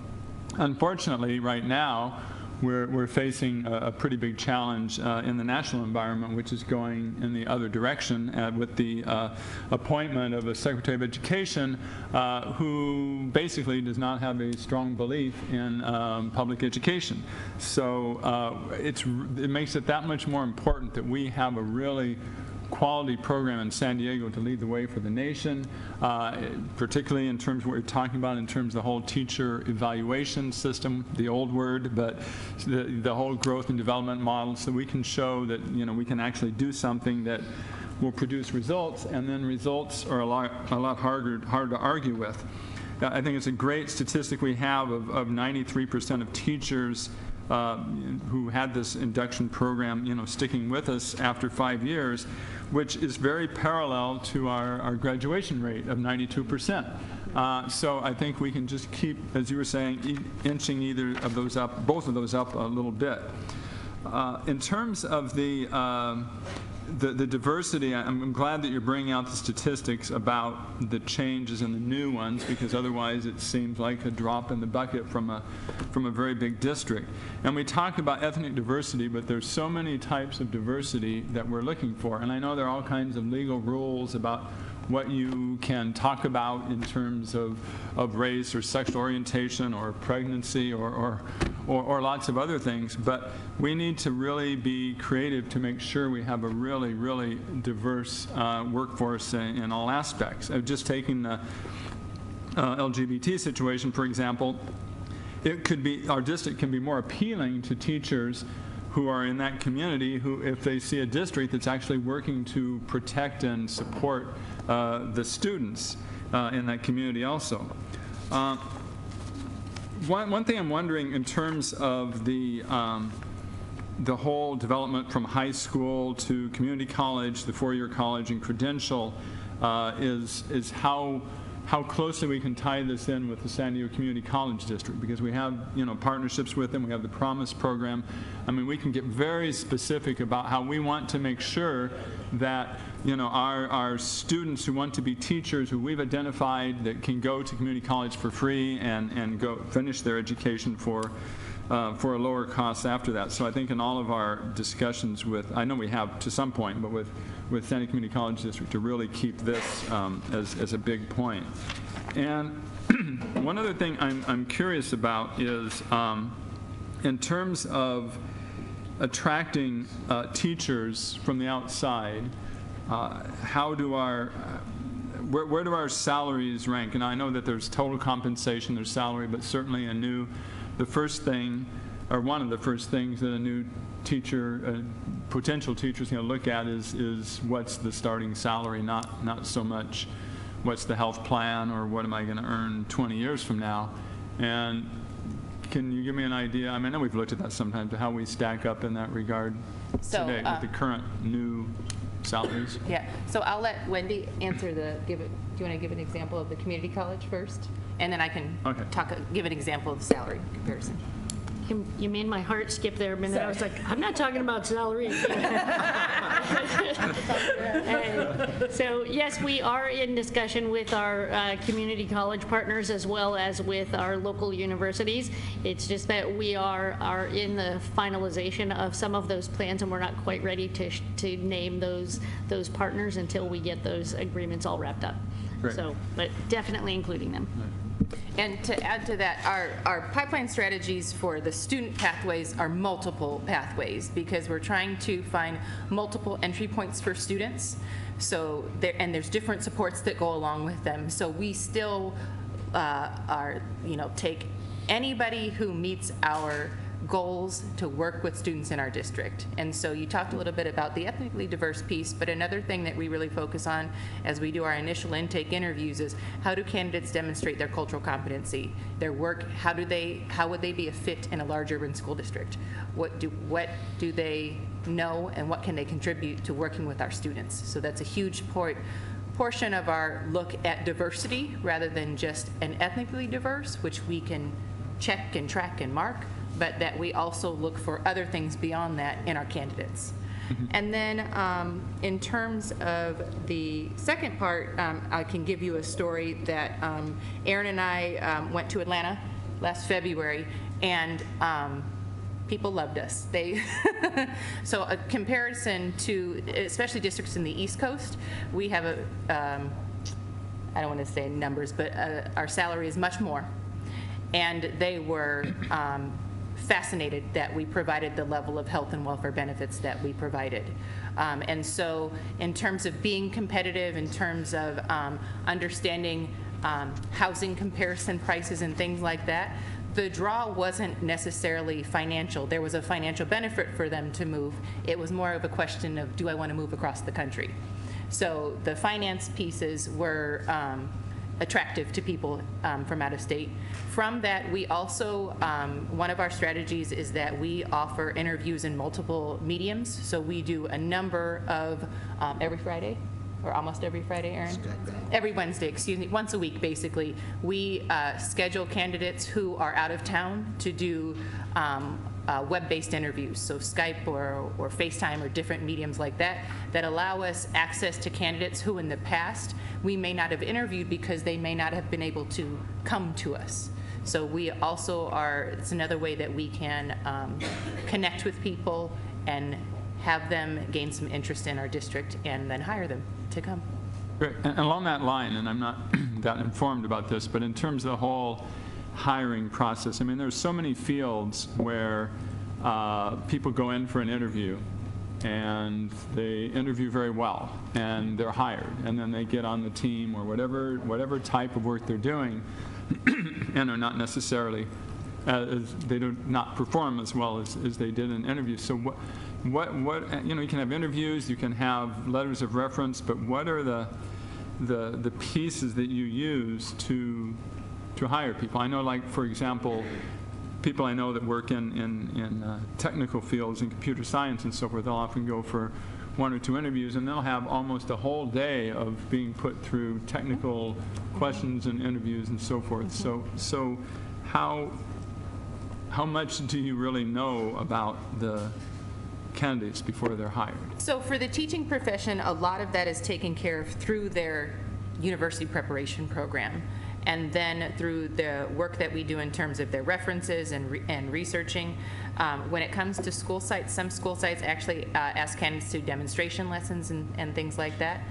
Unfortunately, right now, we're facing a pretty big challenge in the national environment, which is going in the other direction with the appointment of a Secretary of Education who basically does not have a strong belief in public education. So it makes it that much more important that we have a really quality program in San Diego to lead the way for the nation, particularly in terms of what we're talking about in terms of the whole teacher evaluation system, the old word, but the whole growth and development model, so we can show that we can actually do something that will produce results, and then results are a lot hard to argue with. I think it's a great statistic we have of 93% of teachers who had this induction program, sticking with us after 5 years, which is very parallel to our graduation rate of 92%. So I think we can just keep, as you were saying, inching either of those up, both of those up a little bit. In terms of the diversity, I'm glad that you're bringing out the statistics about the changes and the new ones, because otherwise it seems like a drop in the bucket from a very big district. And we talk about ethnic diversity, but there's so many types of diversity that we're looking for. And I know there are all kinds of legal rules about what you can talk about in terms of race or sexual orientation or pregnancy or lots of other things, but we need to really be creative to make sure we have a really, really diverse workforce in all aspects. Just taking the LGBT situation, for example, it could be, our district can be more appealing to teachers who are in that community, who, if they see a district that's actually working to protect and support the students in that community also. One thing I'm wondering in terms of the whole development from high school to community college, the four-year college and credential, is how closely we can tie this in with the San Diego Community College District, because we have, partnerships with them. We have the Promise program. I mean, we can get very specific about how we want to make sure that, our students who want to be teachers, who we've identified that can go to community college for free and go finish their education for a lower cost after that. So I think in all of our discussions with, I know we have to some point, but with San Diego Community College District, to really keep this as a big point. And one other thing I'm curious about is in terms of attracting teachers from the outside, how do where do our salaries rank? And I know that there's total compensation, there's salary, but certainly the first thing, or one of the first things that a new teacher, potential teacher's going to look at is what's the starting salary, not so much what's the health plan or what am I going to earn 20 years from now. And can you give me an idea? I mean, I know we've looked at that sometimes, but how we stack up in that regard today with the current new salaries? Yeah, so I'll let Wendy answer do you want to give an example of the community college first? And then I can give an example of the salary comparison. You made my heart skip there a minute. I was like, I'm not talking about salary. So yes, we are in discussion with our community college partners as well as with our local universities. It's just that we are in the finalization of some of those plans, and we're not quite ready to name those partners until we get those agreements all wrapped up. Great. So, but definitely including them. Right. And to add to that, our pipeline strategies for the student pathways are multiple pathways, because we're trying to find multiple entry points for students. So there's different supports that go along with them. So we still take anybody who meets our goals to work with students in our district. And so you talked a little bit about the ethnically diverse piece, but another thing that we really focus on as we do our initial intake interviews is how do candidates demonstrate their cultural competency, their work, how would they be a fit in a large urban school district? What do they know, and what can they contribute to working with our students? So that's a huge portion of our look at diversity, rather than just an ethnically diverse, which we can check and track and mark, but that we also look for other things beyond that in our candidates. Mm-hmm. And then in terms of the second part, I can give you a story that Aaron and I went to Atlanta last February, and people loved us. So a comparison to, especially districts in the East Coast, we have I don't want to say numbers, but our salary is much more. And they were fascinated that we provided the level of health and welfare benefits that we provided. And so in terms of being competitive, in terms of understanding housing comparison prices and things like that, the draw wasn't necessarily financial. There was a financial benefit for them to move. It was more of a question of, do I want to move across the country? So the finance pieces were attractive to people from out of state. From that, we also, one of our strategies is that we offer interviews in multiple mediums. So we do a number of, every Friday? or almost every Friday, Erin? Every Wednesday, excuse me, once a week, basically. We schedule candidates who are out of town to do web-based interviews, so Skype or FaceTime or different mediums like that, that allow us access to candidates who in the past we may not have interviewed because they may not have been able to come to us. So we also are, it's another way that we can connect with people and have them gain some interest in our district and then hire them to come. Great. And along that line, and I'm not that informed about this, but in terms of the whole hiring process, I mean, there's so many fields where people go in for an interview and they interview very well and they're hired, and then they get on the team or whatever type of work they're doing and are not necessarily they do not perform as well as they did in interviews. So what you know, you can have interviews, you can have letters of reference, but what are the pieces that you use to hire people? I know, like, for example, people I know that work in technical fields in computer science and so forth, they'll often go for 1 or 2 interviews, and they'll have almost a whole day of being put through technical questions and interviews and so forth. So how much do you really know about the candidates before they're hired? So for the teaching profession, a lot of that is taken care of through their university preparation program, and then through the work that we do in terms of their references and researching. When it comes to school sites, some school sites actually ask candidates to do demonstration lessons and things like that.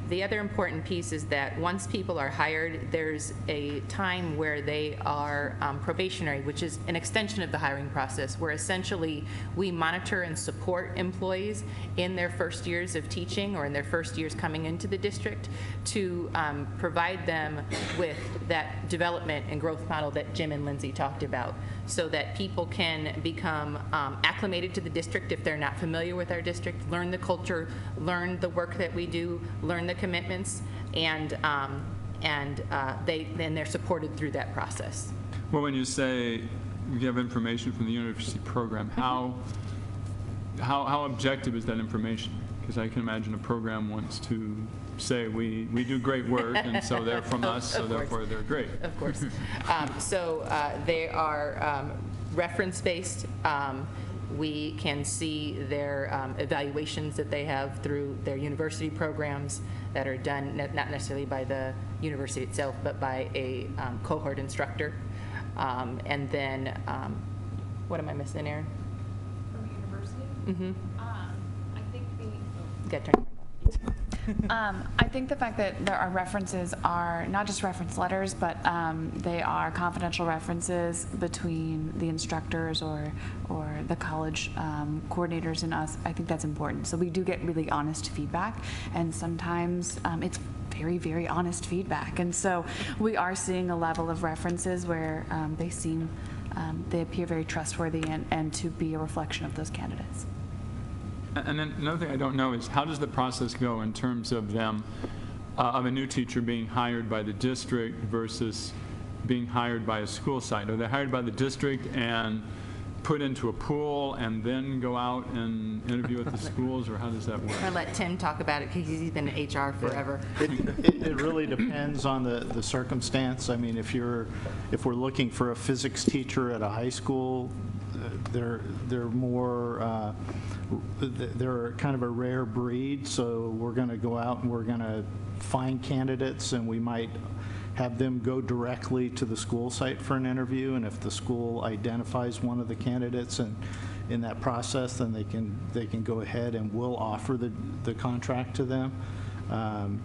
The other important piece is that once people are hired, there's a time where they are probationary, which is an extension of the hiring process, where essentially we monitor and support employees in their first years of teaching or in their first years coming into the district to provide them with that development and growth model that Jim and Lindsay talked about, so that people can become acclimated to the district if they're not familiar with our district, learn the culture, learn the work that we do, learn the commitments, and they're supported through that process. Well, when you say you have information from the university program, how objective is that information? Because I can imagine a program wants to say we do great work, and so they're from us, so therefore they're great. Of course. They are reference-based. We can see their evaluations that they have through their university programs that are done not necessarily by the university itself, but by a cohort instructor. And then, what am I missing, Erin? From the university? Mm-hmm. I think I think the fact that there are references are not just reference letters, but they are confidential references between the instructors or the college coordinators and us. I think that's important. So we do get really honest feedback, and sometimes it's very, very honest feedback. And so we are seeing a level of references where they appear very trustworthy and to be a reflection of those candidates. And then another thing I don't know is, how does the process go in terms of them, of a new teacher being hired by the district versus being hired by a school site? Are they hired by the district and put into a pool and then go out and interview at the schools, or how does that work? I'll let Tim talk about it, because he's been in HR forever. It really depends on the circumstance. I mean, if we're looking for a physics teacher at a high school, they're more they're kind of a rare breed, so we're going to go out and we're going to find candidates, and we might have them go directly to the school site for an interview, and if the school identifies one of the candidates and in that process, then they can go ahead and we'll offer the contract to them.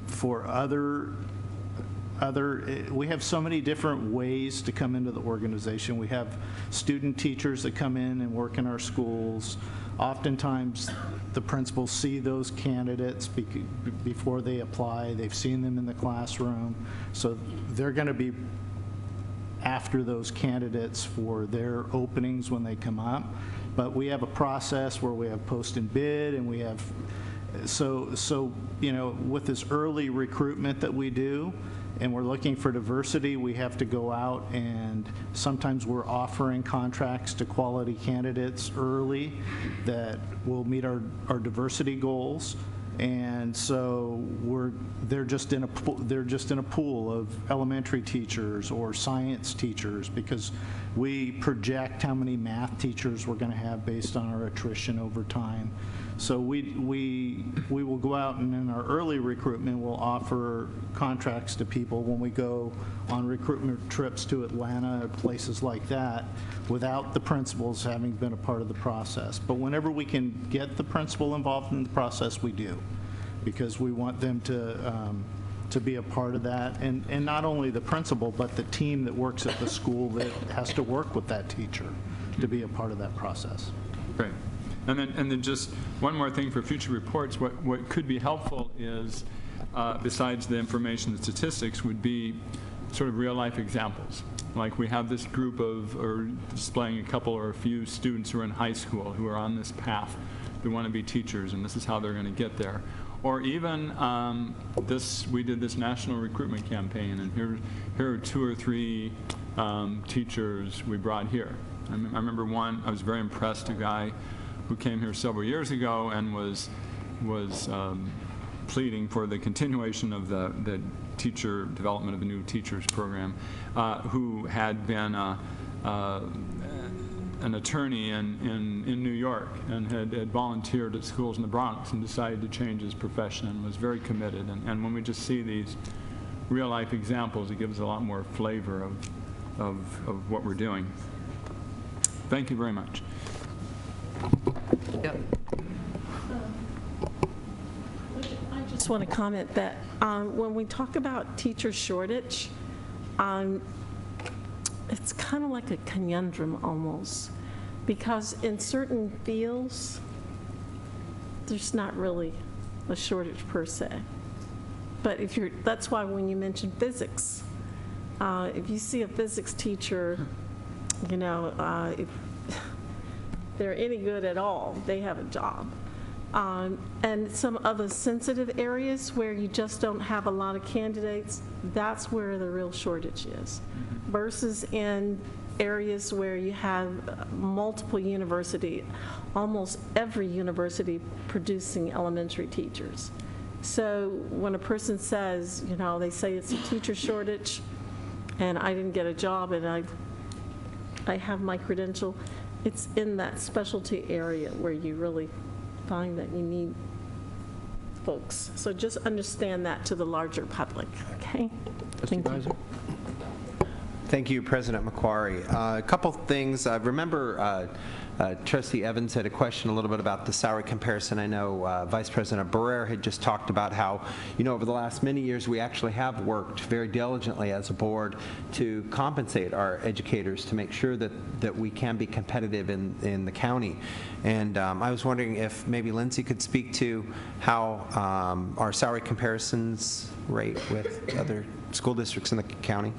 For we have so many different ways to come into the organization. We have student teachers that come in and work in our schools. Oftentimes, the principals see those candidates before they apply. They've seen them in the classroom. So they're going to be after those candidates for their openings when they come up. But we have a process where we have post and bid, and we have, so you know, with this early recruitment that we do, and we're looking for diversity, we have to go out, and sometimes we're offering contracts to quality candidates early that will meet our diversity goals. And so they're just in a pool of elementary teachers or science teachers, because we project how many math teachers we're going to have based on our attrition over time. So we will go out, and in our early recruitment, we'll offer contracts to people when we go on recruitment trips to Atlanta or places like that, without the principals having been a part of the process. But whenever we can get the principal involved in the process, we do, because we want them to be a part of that, and not only the principal, but the team that works at the school that has to work with that teacher to be a part of that process. Great. And then just one more thing for future reports, what could be helpful is, besides the information and statistics, would be sort of real-life examples. Like we have this group of, or displaying a couple or a few students who are in high school who are on this path, who want to be teachers, and this is how they're going to get there. Or even we did this national recruitment campaign, and here are 2 or 3 teachers we brought here. I remember one, I was very impressed, a guy who came here several years ago and was pleading for the continuation of the teacher development of the new teachers program, who had been an attorney in New York and had volunteered at schools in the Bronx and decided to change his profession and was very committed. And when we just see these real-life examples, it gives a lot more flavor of what we're doing. Thank you very much. I just want to comment that when we talk about teacher shortage, it's kind of like a conundrum almost, because in certain fields, there's not really a shortage per se. But that's why when you mention physics, if you see a physics teacher, if they're any good at all, they have a job. And some other sensitive areas where you just don't have a lot of candidates, that's where the real shortage is. Versus in areas where you have multiple universities, almost every university producing elementary teachers. So when a person says, they say it's a teacher shortage and I didn't get a job and I have my credential, it's in that specialty area where you really find that you need folks. So just understand that to the larger public, okay? Thank you. Thank you, President McQuarrie. A couple things. I remember Trustee Evans had a question a little bit about the salary comparison. I know Vice President Barrera had just talked about how, over the last many years, we actually have worked very diligently as a board to compensate our educators to make sure that we can be competitive in the county. And I was wondering if maybe Lindsay could speak to how our salary comparisons rate with other school districts in the county.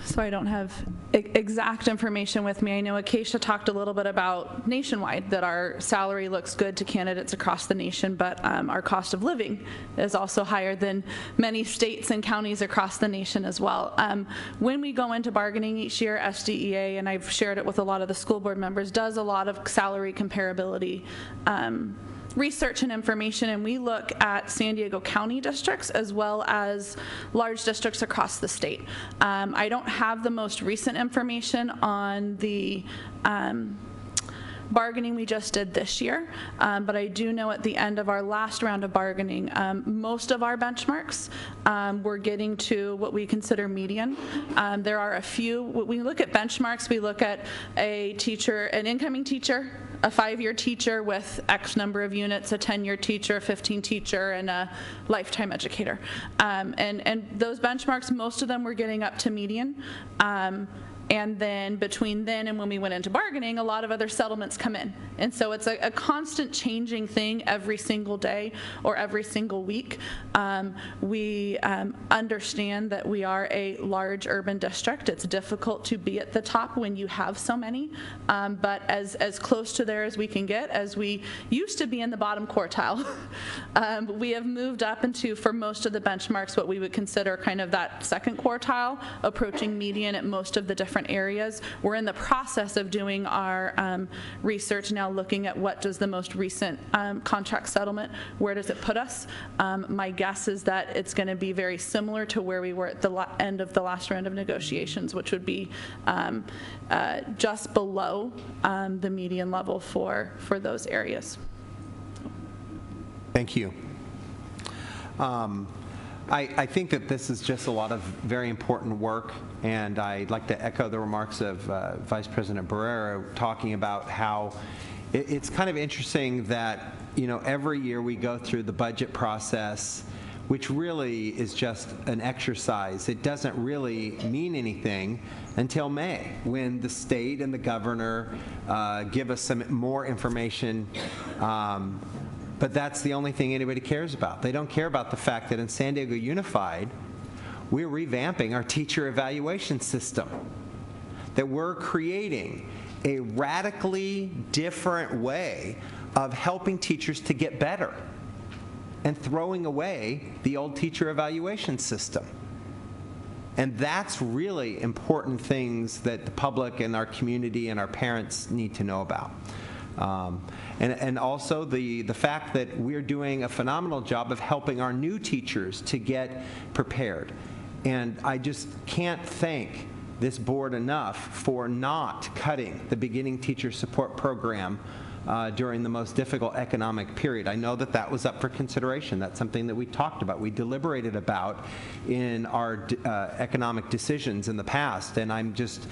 So I don't have exact information with me. I know Acacia talked a little bit about nationwide, that our salary looks good to candidates across the nation, but our cost of living is also higher than many states and counties across the nation as well. When we go into bargaining each year, SDEA, and I've shared it with a lot of the school board members, does a lot of salary comparability research and information, and we look at San Diego County districts as well as large districts across the state. I don't have the most recent information on the bargaining we just did this year, but I do know at the end of our last round of bargaining, most of our benchmarks were getting to what we consider median. There are a few, when we look at benchmarks, we look at a teacher, an incoming teacher, a 5-year teacher with X number of units, a 10-year teacher, a 15 teacher, and a lifetime educator. And those benchmarks, most of them were getting up to median. And then between then and when we went into bargaining, a lot of other settlements come in. And so it's a constant changing thing every single day or every single week. We understand that we are a large urban district. It's difficult to be at the top when you have so many, but as close to there as we can get, as we used to be in the bottom quartile, we have moved up into, for most of the benchmarks, what we would consider kind of that second quartile, approaching median at most of the different different areas. We're in the process of doing our research now, looking at what does the most recent contract settlement, where does it put us? My guess is that it's going to be very similar to where we were at the end of the last round of negotiations, which would be just below the median level for those areas. Thank you. I think that this is just a lot of very important work, and I'd like to echo the remarks of Vice President Barrera talking about how it's kind of interesting that, you know, every year we go through the budget process, which really is just an exercise. It doesn't really mean anything until May, when the state and the governor give us some more information. But that's the only thing anybody cares about. They don't care about the fact that in San Diego Unified, we're revamping our teacher evaluation system, that we're creating a radically different way of helping teachers to get better and throwing away the old teacher evaluation system. And that's really important things that the public and our community and our parents need to know about. And also the fact that we're doing a phenomenal job of helping our new teachers to get prepared. And I just can't thank this board enough for not cutting the beginning teacher support program during the most difficult economic period. I know that that was up for consideration. That's something that we talked about, we deliberated about in our economic decisions in the past. And I'm just,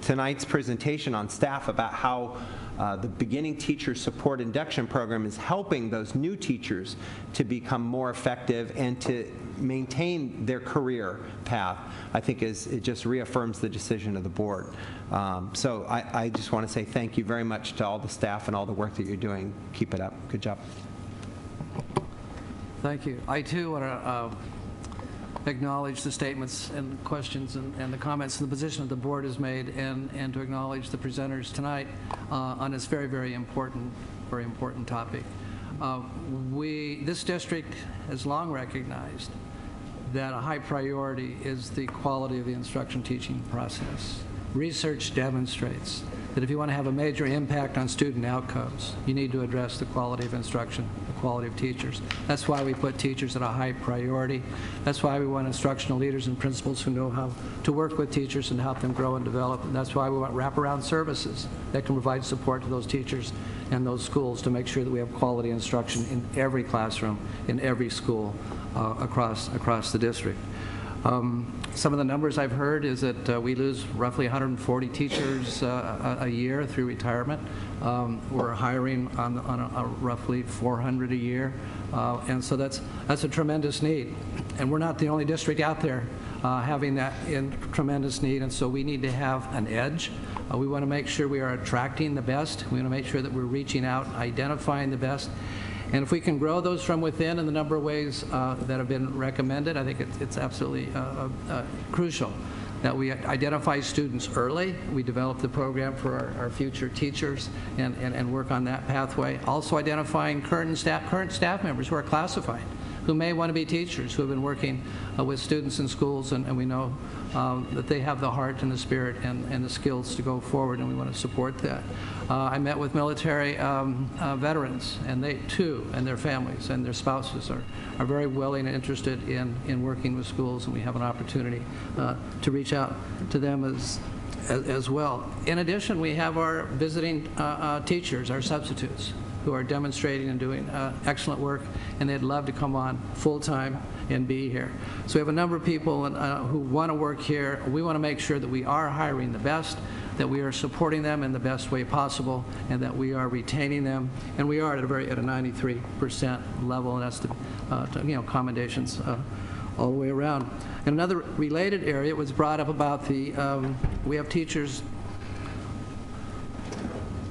tonight's presentation on staff about how the beginning teacher support induction program is helping those new teachers to become more effective and to maintain their career path, I think it just reaffirms the decision of the board. So I just want to say thank you very much to all the staff and all the work that you're doing. Keep it up. Good job. Thank you. I too want to acknowledge the statements and questions and the comments and the position that the board has made, and to acknowledge the presenters tonight on this very, very important topic. This district has long recognized that a high priority is the quality of the instruction teaching process. Research demonstrates that if you want to have a major impact on student outcomes, you need to address the quality of instruction, the quality of teachers. That's why we put teachers at a high priority. That's why we want instructional leaders and principals who know how to work with teachers and help them grow and develop. And that's why we want wraparound services that can provide support to those teachers and those schools to make sure that we have quality instruction in every classroom, in every school across the district. Some of the numbers I've heard is that we lose roughly 140 teachers a year through retirement. We're hiring on roughly 400 a year, and so that's a tremendous need. And we're not the only district out there having that in tremendous need, and so we need to have an edge. We want to make sure we are attracting the best. We want to make sure that we're reaching out, identifying the best. And if we can grow those from within in the number of ways that have been recommended, I think it's absolutely crucial that we identify students early. We develop the program for our future teachers and work on that pathway. Also identifying current staff members who are classified, who may want to be teachers, who have been working with students in schools, and we know that they have the heart and the spirit and the skills to go forward, and we want to support that. I met with military veterans, and they too, and their families and their spouses are very willing and interested in working with schools, and we have an opportunity to reach out to them as well. In addition, we have our visiting teachers, our substitutes, who are demonstrating and doing excellent work, and they'd love to come on full-time and be here. So we have a number of people who want to work here. We want to make sure that we are hiring the best, that we are supporting them in the best way possible, and that we are retaining them. And we are at a 93% level, and that's the commendations all the way around. In another related area, it was brought up about we have teachers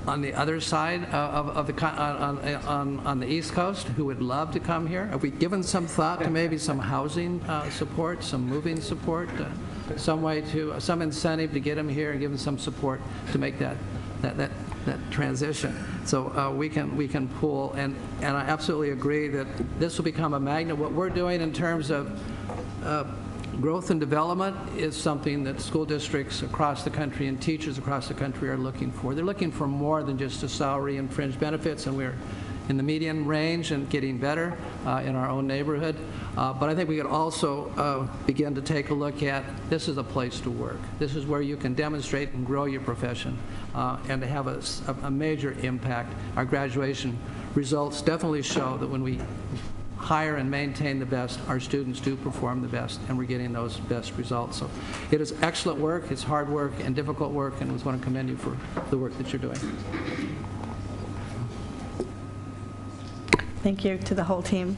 on the other side of the on the East Coast who would love to come here. Have we given some thought to maybe some housing support, some moving support, some incentive to get them here and give them some support to make that transition? So we can pull, and I absolutely agree that this will become a magnet. What we're doing in terms of Growth and development is something that school districts across the country and teachers across the country are looking for. They're looking for more than just a salary and fringe benefits, and we're in the median range and getting better in our own neighborhood. But I think we could also begin to take a look at, this is a place to work. This is where you can demonstrate and grow your profession and to have a major impact. Our graduation results definitely show that when we hire and maintain the best, our students do perform the best, and we're getting those best results. So it is excellent work, it's hard work and difficult work, and we want to commend you for the work that you're doing. Thank you to the whole team.